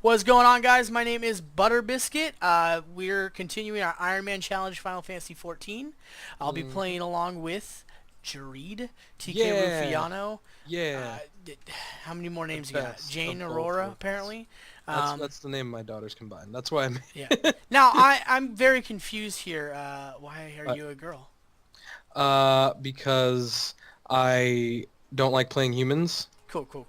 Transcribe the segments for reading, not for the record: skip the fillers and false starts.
What's going on, guys? My name is Butter Biscuit. We're continuing our Iron Man Challenge Final Fantasy XIV. I'll be playing along with Jareed, TK Yeah, Rufiano. yeah. How many more The names you got? best Jane of both Aurora, worlds. apparently. That's Um, that's the name of my daughter's combined. That's why I made yeah. it. Now, I'm very confused here. Why are Uh, you a girl? because I don't like playing humans, Cool.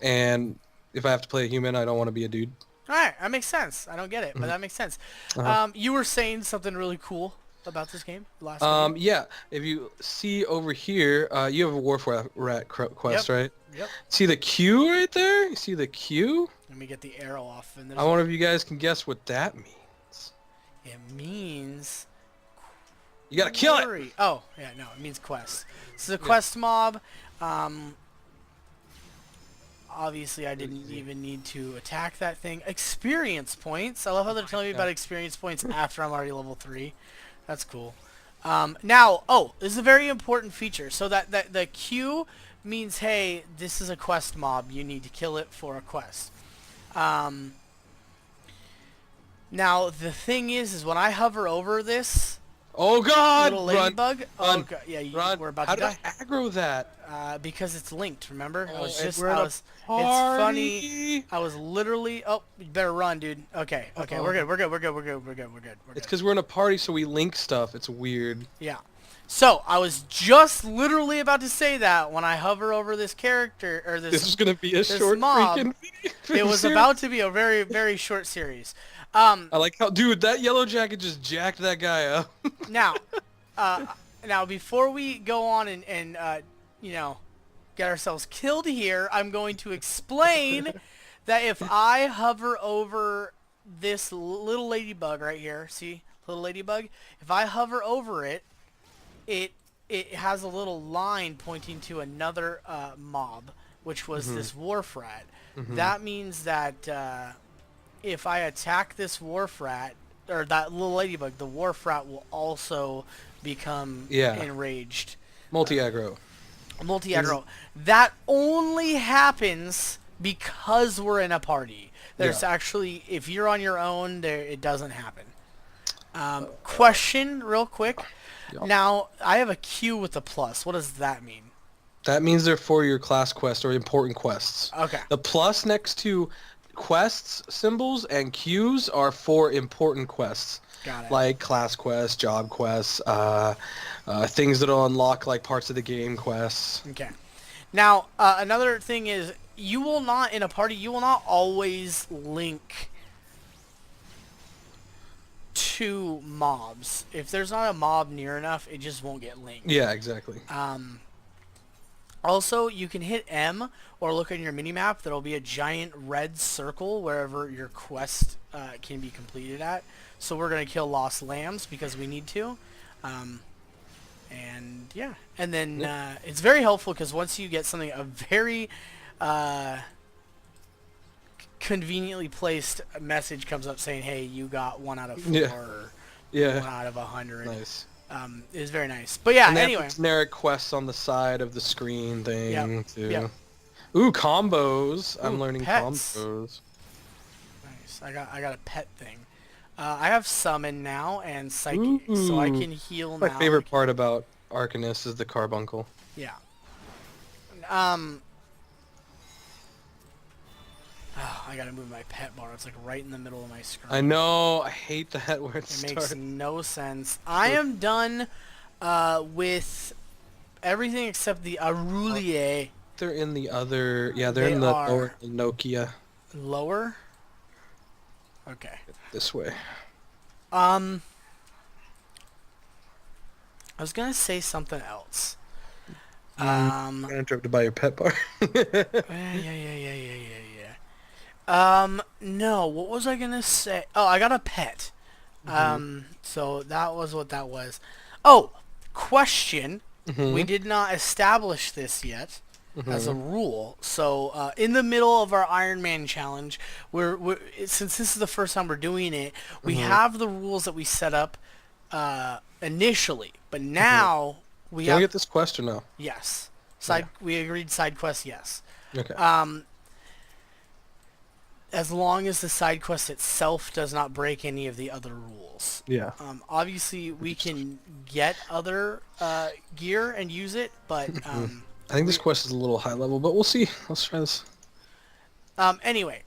and if I have to play a human, I don't want to be a dude. All right, that makes sense. I don't get it, but Mhm. that makes sense. Uh-huh. You were saying something really cool about this game last video. Yeah. If you see over here, you have a Wharf Rat Yep. quest, right? Yep. See the Q right there? You see the Q? Let me get the arrow off, and I there's wonder if you guys can guess what that means. it means You gotta kill it. worry. Oh, yeah, no, it means quest. This is a Yeah. quest mob. Obviously, I didn't Easy. even need to attack that thing. Experience points. I love how they're telling me God. about experience points after I'm already level 3. That's cool. Now, this is a very important feature. So that the Q means, hey, this is a quest mob. You need to kill it for a quest. Now, the thing is when I hover over this Oh God! little Run! ladybug, Run! oh god, yeah, Run! we're about How to did die. I aggro that? Because it's linked. Remember, I was And just, we're in I a was. It's funny. party. I was literally. Oh, you better run, dude. Okay, Uh-oh. we're good. We're good. It's because we're in a party, so we link stuff. It's weird. Yeah. So I was just literally about to say that when I hover over this character or This is gonna be a this short mob, freaking it was series. about to be a very short series. I like how, dude, that yellow jacket just jacked that guy up. Now, uh, now before we go on and you know, get ourselves killed here, I'm going to explain that if I hover over this little ladybug right here, see, little ladybug, if I hover over it, it has a little line pointing to another mob, which was this wharf rat. That means that if I attack this wharf rat, or that little ladybug, the wharf rat will also become Yeah. enraged. Multi-aggro. Multi-aggro. That only happens because we're in a party. There's Yeah. actually, if you're on your own, it doesn't happen. Question, real quick. Yeah. Now, I have a Q with a plus. What does that mean? That means they're for your class quest or important quests. Okay. The plus next to quests symbols and Qs are for important quests. Got it. Like class quests, job quests, things that'll unlock like parts of the game quests. Okay. Now, another thing is, you will not, in a party, you will not always link to mobs. If there's not a mob near enough, it just won't get linked. Yeah, exactly. Also, you can hit M or look on your minimap. There'll be a giant red circle wherever your quest can be completed at. So we're going to kill lost lambs because we need to. And yeah. And then it's very helpful because once you get something, a very conveniently placed message comes up saying, hey, you got 1 out of 4 Yeah. or Yeah. 1 out of 100. Nice. It was very nice. But yeah, And they anyway. have generic quests on the side of the screen thing Yep, too. yep. Ooh, combos! I'm Ooh, learning pets. combos. Nice. I got a pet thing. I have summon now and psychic, so I Ooh. can heal My now. favorite part about Arcanist is the carbuncle. Yeah. I gotta move my pet bar. It's like right in the middle of my screen. I know. I hate that where it It starts. makes no sense. I am done with everything except the Ruleset. They're in the other. Yeah, they're They in the are. lower Nokia. Lower? Okay. This way. I was gonna say something else. I'm interrupted by your pet bar. Yeah. No, what was I gonna say? Oh, I got a pet. So that was what that was. Oh, question. We did not establish this yet as a rule. So in the middle of our Iron Man challenge, since this is the first time we're doing it, we have the rules that we set up initially. But now we Can have we get this question now? yes. We agreed side quest yes. Okay. as long as the side quest itself does not break any of the other rules. Yeah. Obviously, we can get other gear and use it, but I think this quest is a little high level, but we'll see. Let's try this. anyway,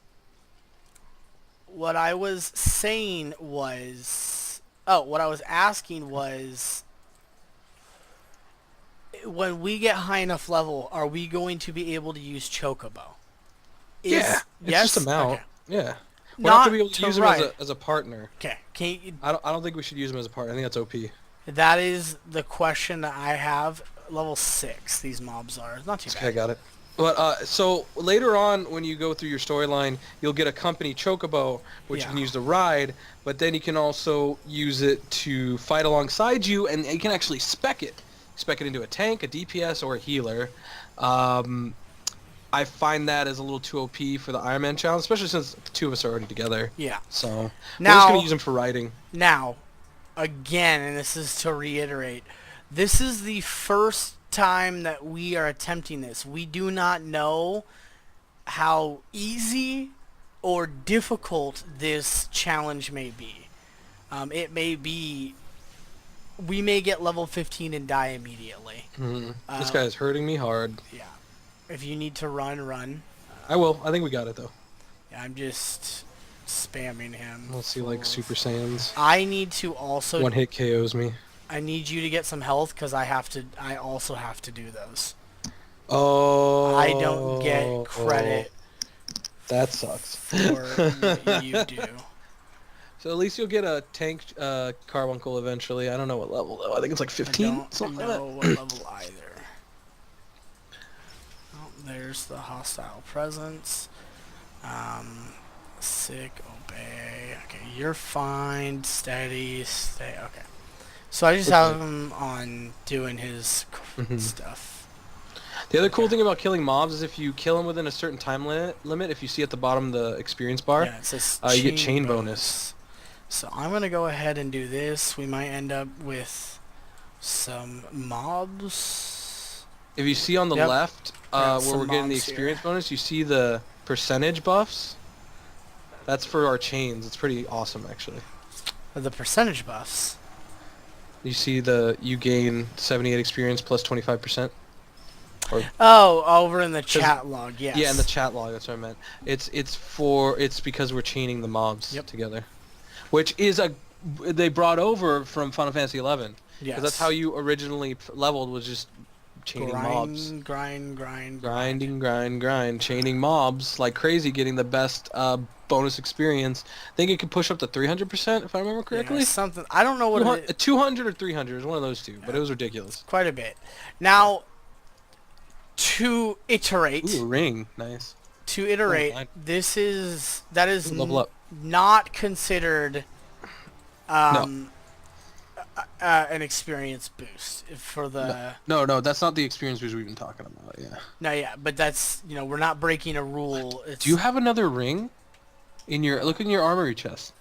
what I was saying was, what I was asking was, when we get high enough level, are we going to be able to use chocobo? Yeah, it's yes? just a mount. Okay. Yeah. We're not Not gonna be able to use him ride. as a partner. Okay. Can you, I don't think we should use him as a partner. I think that's OP. that is the question that I have. Level 6, these mobs are. Not too Okay, I bad. got it. But so later on, when you go through your storyline, you'll get a company chocobo, which you Yeah. can use to ride. But then you can also use it to fight alongside you, and you can actually spec it. Spec it into a tank, a DPS, or a healer. I find that as a little too OP for the Iron Man challenge, especially since the two of us are already together. Yeah. So we're just Now, gonna use him for riding. now, again, and this is to reiterate, this is the first time that we are attempting this. We do not know how easy or difficult this challenge may be. It may be, we may get level 15 and die immediately. This guy is hurting me hard. Yeah. If you need to run, run. I will. I think we got it though. Yeah, I'm just spamming him. Let's see, like Super Saiyans. I need to also. One hit KOs me. I need you to get some health because I have to. I also have to do those. Oh. I don't get credit That sucks. for you do. So at least you'll get a tank carbuncle eventually. I don't know what level though. I think it's like I 15. don't Something know like what level either. Oh, there's the hostile presence. Sick, obey. Okay, you're fine. Steady, stay. Okay. So I just have him on doing his stuff. The other cool thing about killing mobs is if you kill them within a certain time limit, if you see at the bottom of the experience bar, Yeah, it says you get chain bonus. So I'm going to go ahead and do this. We might end up with some mobs. If you see on the Yep. left Got where some we're getting the mobs experience here. bonus, you see the percentage buffs. That's for our chains. It's pretty awesome actually. The percentage buffs. You see you gain 78 experience plus 25%. Oh, over in the chat log, yes. Yeah, in the chat log. That's what I meant. It's because we're chaining the mobs together, which is they brought over from Final Fantasy XI. Yes. Because that's how you originally leveled, was just chaining mobs. Grind. Grind. Chaining mobs like crazy, getting the best bonus experience. I think it could push up to 300% if I remember correctly. Yeah, something. I don't know what it is. 200 or 300 is one of those two, but it was ridiculous. Quite a bit. Now, to iterate. Ooh, ring. Nice. To iterate, nice. that is Level up. not considered an experience boost for the. No, that's not the experience we've been talking about. Yeah. No, yeah, but that's we're not breaking a rule. It's, Do you have another ring? Look in your armory chest.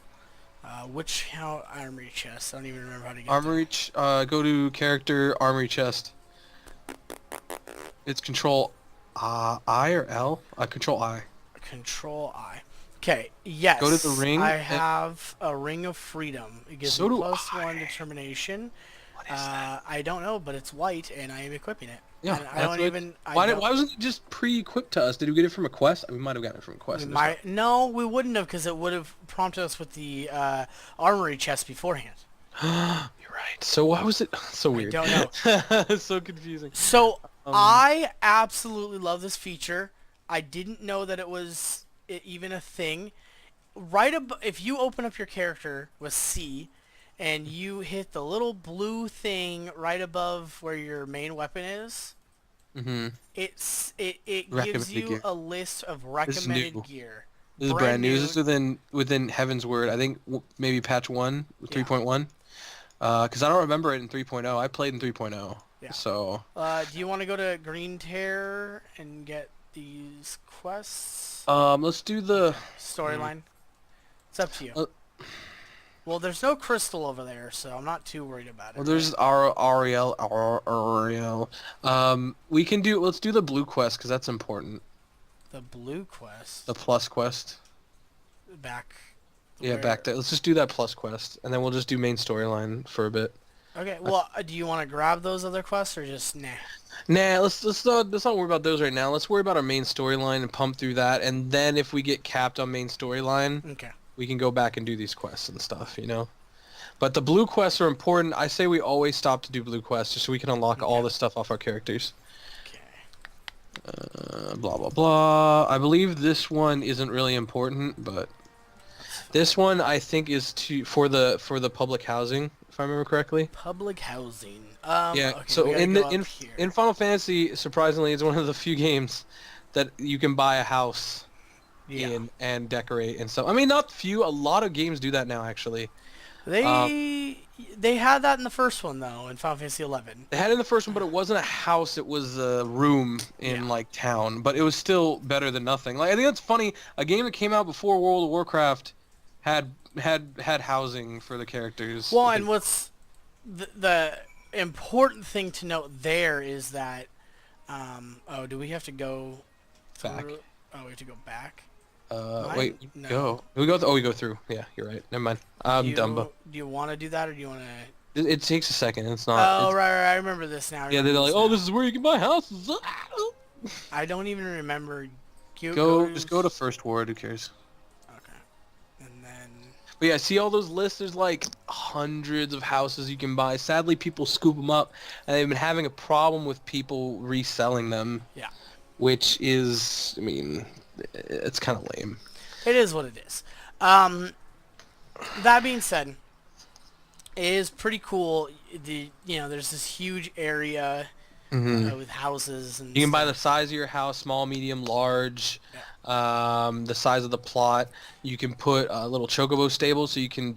how armory chest? I don't even remember how to get Armory. Go to character armory chest. It's control I or L? Control I. Control I. Okay, yes. Go to the ring. I have a ring of freedom. It gives So me do +1 determination. What is that? I don't know, but it's white, and I am equipping it. Yeah. And I don't even. Why wasn't it just pre-equipped to us? Did we get it from a quest? We might have gotten it from a quest. No, we wouldn't have, because it would have prompted us with the armory chest beforehand. You're right. So why was it so weird? I don't know. It's so confusing. So I absolutely love this feature. I didn't know that it was even a thing. If you open up your character with C, and you hit the little blue thing right above where your main weapon is, it gives you gear. a list of new. recommended gear. This is brand new. This is within Heaven's Word. I think maybe patch 1, 3.1. Because I don't remember it in 3.0. I played in 3.0. Yeah. So. Do you want to go to Green Tear and get these quests? Let's do the Storyline. It's up to you. Well, there's no crystal over there, so I'm not too worried about it. Well, there's Ariel. Let's do the blue quest because that's important. The blue quest. The plus quest. back. Yeah, back there. Let's just do that plus quest, and then we'll just do main storyline for a bit. Okay. Well, do you want to grab those other quests or just nah? Nah, let's not worry about those right now. Let's worry about our main storyline and pump through that, and then if we get capped on main storyline, Okay. we can go back and do these quests and stuff, you know? But the blue quests are important. I say we always stop to do blue quests just so we can unlock all the stuff off our characters. Okay. Blah, blah, blah. I believe this one isn't really important, but this one I think is for the public housing, if I remember correctly. Public housing. Yeah, Okay, so here. in Final Fantasy, surprisingly, it's one of the few games that you can buy a house in and decorate and stuff. I mean, not few. A lot of games do that now, actually. They had that in the first one though, in Final Fantasy XI. They had it in the first one, but it wasn't a house. It was a room in like town. But it was still better than nothing. Like I think that's funny. A game that came out before World of Warcraft had housing for the characters. Well, and what's the important thing to note there is that oh, do we have to go back? Oh, we have to go back. Wait, no. go. We go. We go through. Yeah, you're right. Never mind. I'm Dumbo. Do you want to do that, or do you want to? It takes a second. It's not. Oh, right. I remember this now. Yeah, they're like, oh, this is where you can buy houses. I don't even remember. Just go to First Ward. Who cares? Okay. And then. But yeah, see all those lists? There's like hundreds of houses you can buy. Sadly, people scoop them up, and they've been having a problem with people reselling them. Yeah. Which is, I mean, it's kind of lame. It is what it is. That being said, it is pretty cool. There's this huge area with houses and you can buy stuff. the size of your house, small, medium, large, the size of the plot. You can put a little chocobo stable so you can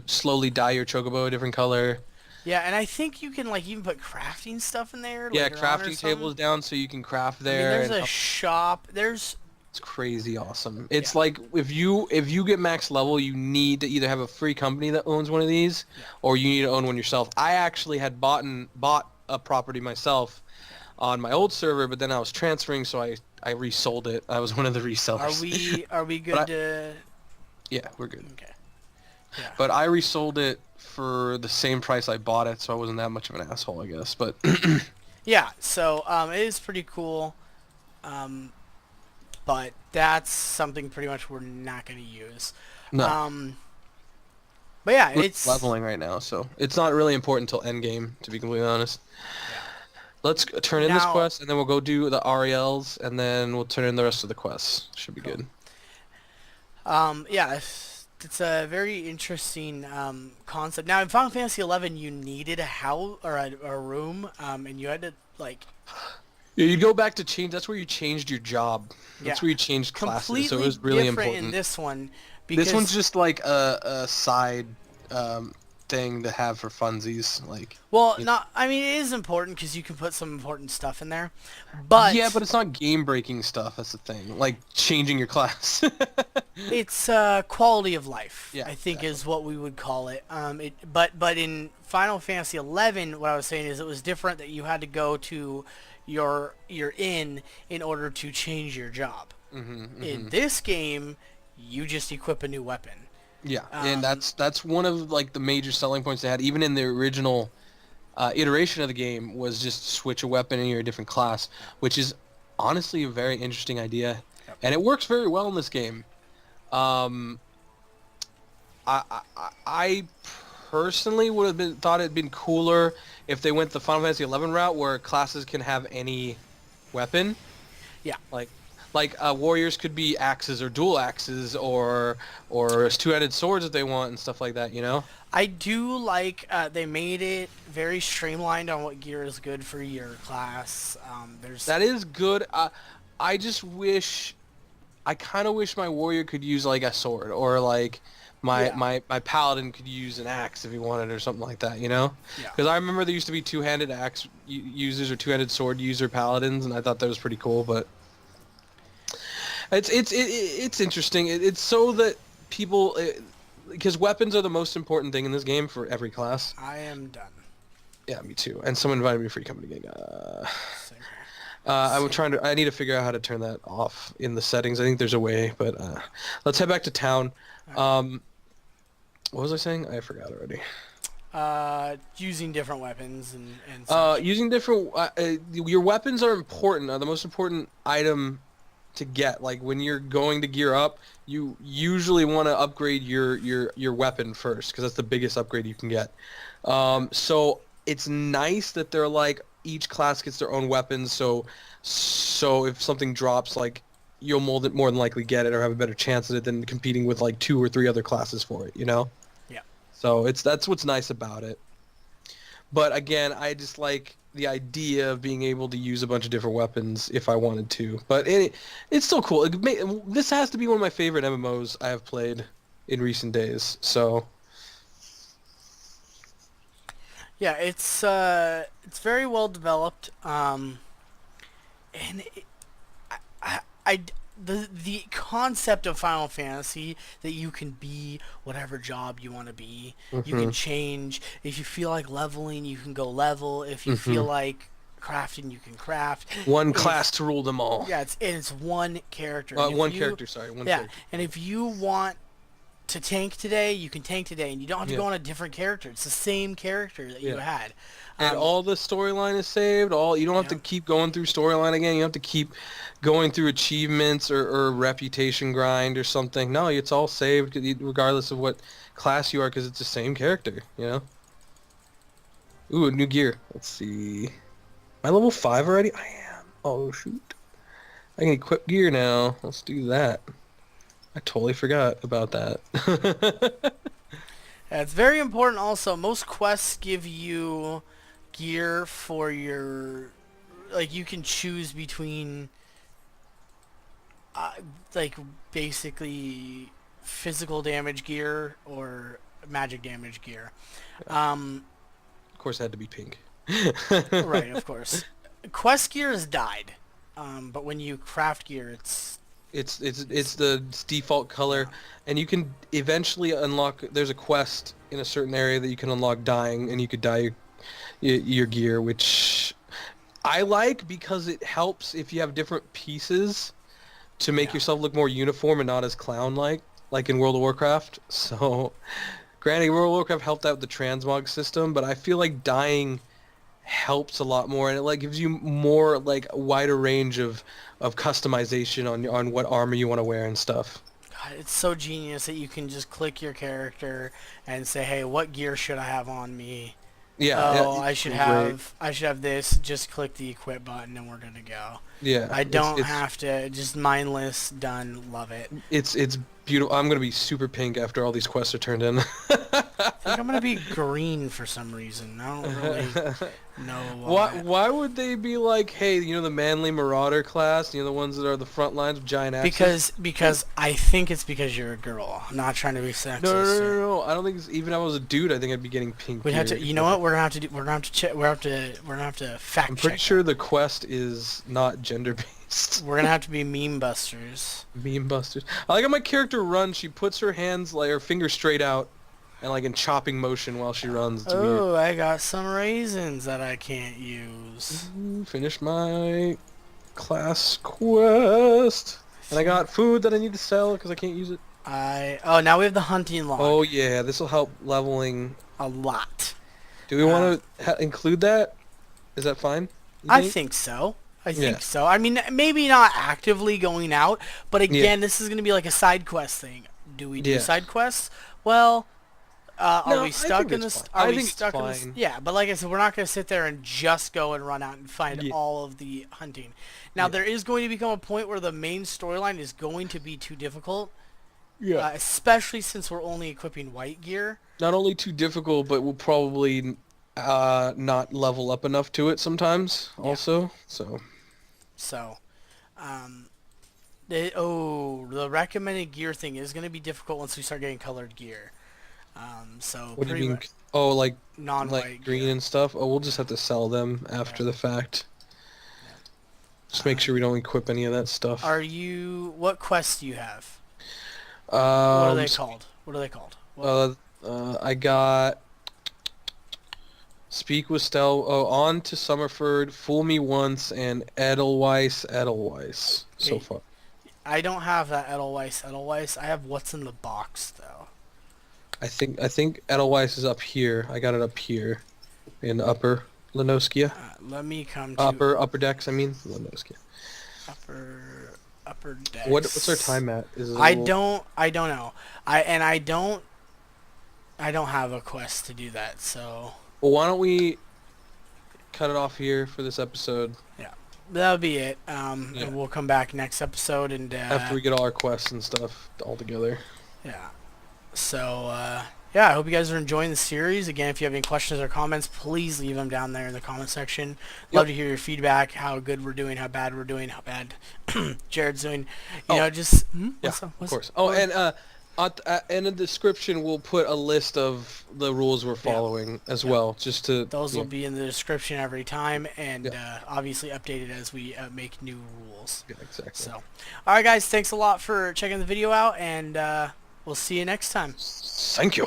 slowly dye your chocobo a different color. Yeah, and I think you can even put crafting stuff in there. Yeah, crafting tables down so you can craft there. I mean, there's a shop. It's crazy awesome. It's like if you get max level, you need to either have a free company that owns one of these, or you need to own one yourself. I actually had bought a property myself on my old server, but then I was transferring, so I resold it. I was one of the resellers. Are we good to? Yeah, we're good. Okay. Yeah. But I resold it for the same price I bought it, so I wasn't that much of an asshole, I guess. But yeah, so it is pretty cool. But that's something pretty much we're not going to use. No. But yeah, we're it's leveling right now, so it's not really important until end game, to be completely honest. Yeah. Let's turn in this quest, and then we'll go do the RELs, and then we'll turn in the rest of the quests. Should be good. Yeah, it's a very interesting concept. Now, in Final Fantasy XI, you needed a house or a room, and you had to Yeah, you go back to change. That's where you changed your job. That's where you changed classes. Completely so it was really different important. in this one. Because this one's just like a side thing to have for funsies. I mean, it is important because you can put some important stuff in there. But yeah, but it's not game-breaking stuff. That's the thing. Like changing your class. It's quality of life. Yeah, I think is what we would call it. But in Final Fantasy XI, what I was saying is it was different that you had to go to your inn in order to change your job. In this game, you just equip a new weapon. Yeah, and that's one of the major selling points they had, even in the original iteration of the game, was just switch a weapon and you're a different class, which is honestly a very interesting idea, and it works very well in this game. I personally would have thought it'd been cooler if they went the Final Fantasy XI route, where classes can have any weapon. Yeah. Like warriors could be axes or dual axes or two-headed swords if they want and stuff like that, you know? I do like they made it very streamlined on what gear is good for your class. That is good. I kind of wish my warrior could use a sword, or my paladin could use an axe if he wanted, or something like that, you know? Because I remember there used to be two-handed axe users or two-handed sword user paladins, and I thought that was pretty cool, but it's interesting. It's so that people, because weapons are the most important thing in this game for every class. I am done. Yeah, me too. And someone invited me to Free Company Gang. I'm trying to. I need to figure out how to turn that off in the settings. I think there's a way, but let's head back to town. All right. What was I saying? I forgot already. Using different weapons and such. Using different. Your weapons are important. Are the most important item to get. Like when you're going to gear up, you usually want to upgrade your weapon first because that's the biggest upgrade you can get. So it's nice that they're like each class gets their own weapons. So if something drops, like you'll more than likely get it or have a better chance at it than competing with like 2 or 3 other classes for it. You know. Yeah. So that's what's nice about it. But again, I just like the idea of being able to use a bunch of different weapons if I wanted to. But it's still cool. This has to be one of my favorite MMOs I have played in recent days. So Yeah, it's very well developed. And the concept of Final Fantasy that you can be whatever job you want to be. You can change. If you feel like leveling, you can go level. If you feel like crafting, you can craft. one class to rule them all. Yeah, it's one character. One character. Yeah, and if you want to tank today, you can tank today, and you don't have to go on a different character. It's the same character that you had. And all the storyline is saved. You don't have to keep going through storyline again. You don't have to keep going through achievements or reputation grind or something. No, it's all saved regardless of what class you are because it's the same character, you know? Ooh, new gear. Let's see. Am I level 5 already? I am. Oh, shoot. I can equip gear now. Let's do that. I totally forgot about that. It's very important also. Most quests give you gear for your... Like, you can choose between... like, basically physical damage gear or magic damage gear. Of course, it had to be pink. Right, of course. Quest gear has died. But when you craft gear, it's the default color, and you can eventually unlock. There's a quest in a certain area that you can unlock dying, and you could dye your gear, which I like because it helps if you have different pieces to make yourself look more uniform and not as clown-like, like in World of Warcraft. So, granted, World of Warcraft helped out with the transmog system, but I feel like dyeing helps a lot more, and it like gives you more like a wider range of customization on what armor you want to wear and stuff. God, it's so genius that you can just click your character and say, "Hey, what gear should I have on me?" Yeah. Oh, I should have this. Just click the equip button and we're gonna go. Yeah. I don't have to. Just mindless. Done. Love it. It's beautiful. I'm gonna be super pink after all these quests are turned in. I think I'm gonna be green for some reason. I don't really know why. Why would they be like, hey, you know, the manly marauder class, you know, the ones that are the front lines with giant axes? Because I think it's because you're a girl. I'm not trying to be sexist. No. I don't think even if I was a dude, I think I'd be getting pink. We have to. You know what? We're gonna have to do. We're gonna have to fact check. I'm pretty sure the quest is not gender based. We're gonna have to be meme busters. Meme busters. I like how my character runs. She puts her hands, like her fingers straight out, and like in chopping motion while she runs. It's weird. I got some raisins that I can't use. Finished my class quest, and I got food that I need to sell because I can't use it. Now we have the hunting log. Oh yeah, this will help leveling a lot. Do we want to include that? Is that fine? I think so. I think so. I mean, maybe not actively going out, but again, this is going to be like a side quest thing. Do we do side quests? Well, are we stuck in this? Are we stuck in this? Yeah, but like I said, we're not going to sit there and just go and run out and find all of the hunting. Now, there is going to become a point where the main storyline is going to be too difficult. Yeah. Especially since we're only equipping white gear. Not only too difficult, but we'll probably not level up enough to it sometimes also. The recommended gear thing is going to be difficult once we start getting colored gear. What do you mean? Oh, like non-white like green and stuff? Oh, we'll just have to sell them after the fact. Yeah. Just make sure we don't equip any of that stuff. What quests do you have? What are they called? I got Speak with Stel. Oh, on to Summerford. Fool me once and Edelweiss. So Okay. far. I don't have that Edelweiss. I have what's in the box though. I think Edelweiss is up here. I got it up here in Upper Lenoskia. Let me come to Upper decks. I mean Lenoskia. upper upper What's our decks. time at? Is it a I little... don't know. I don't have a quest to do that. So Well, why don't we cut it off here for this episode? yeah, that'll be it. Yeah. And we'll come back next episode and After we get all our quests and stuff all together. yeah. So yeah, I hope you guys are enjoying the series. Again, if you have any questions or comments, please leave them down there in the comment section. Love to hear your feedback, how good we're doing, how bad we're doing, how bad Jared's doing. You know, just of course. Oh, and in the description we'll put a list of the rules we're following as well, just to... Those will be in the description every time, and obviously updated as we make new rules. Yeah, exactly. So, all right, guys, thanks a lot for checking the video out, and we'll see you next time. Thank you.